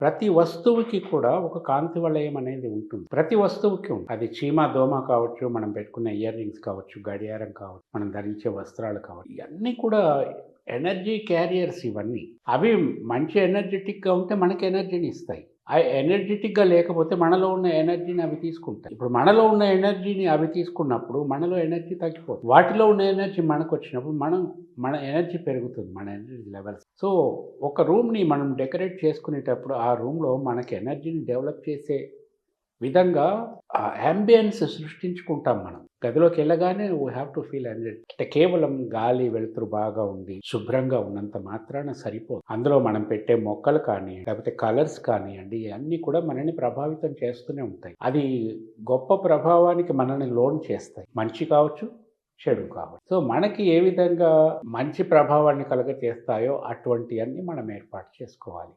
ప్రతి వస్తువుకి కూడా ఒక కాంతి వలయం అనేది ఉంటుంది. ప్రతి వస్తువుకి ఉంటుంది. అది చీమ, దోమ కావచ్చు, మనం పెట్టుకునే ఇయర్ రింగ్స్ కావచ్చు, గడియారం కావచ్చు, మనం ధరించే వస్త్రాలు కావచ్చు. ఇవన్నీ కూడా ఎనర్జీ క్యారియర్స్ ఇవన్నీ. అవి మంచి ఎనర్జిటిక్‌గా ఉంటే మనకి ఎనర్జీని ఇస్తాయి. ఎనర్జిటిక్‌గా లేకపోతే మనలో ఉన్న ఎనర్జీని అవి తీసుకుంటాయి. ఇప్పుడు మనలో ఉన్న ఎనర్జీని అవి తీసుకున్నప్పుడు మనలో ఎనర్జీ తగ్గిపోతుంది. వాటిలో ఉన్న ఎనర్జీ మనకొచ్చినప్పుడు మన ఎనర్జీ పెరుగుతుంది. మన ఎనర్జీ లెవెల్స్. సో, ఒక రూమ్‌ని మనం డెకరేట్ చేసుకునేటప్పుడు ఆ రూమ్‌లో మనకి ఎనర్జీని డెవలప్ చేసే విధంగా యాంబియన్స్ సృష్టించుకుంటాం మనం. గదిలోకెళ్ళగానే we have to feel energetic. అంటే కేవలం గాలి, వెలుతురు బాగా ఉండి, శుభ్రంగా ఉన్నంత మాత్రాన సరిపోదు. అందులో మనం పెట్టే మొక్కలు కానియండి, లేకపోతే కలర్స్ కానియండి, ఇయన్నీ కూడా మనల్ని ప్రభావితం చేస్తూనే ఉంటాయి. అది గొప్ప ప్రభావానికి మనల్ని లోను చేస్తాయి. మంచి కావచ్చు, చెడు కావచ్చు. సో, మనకి ఏ విధంగా మంచి ప్రభావాన్ని కలుగజేస్తాయో అటువంటియన్నీ మనం ఏర్పాటు చేసుకోవాలి.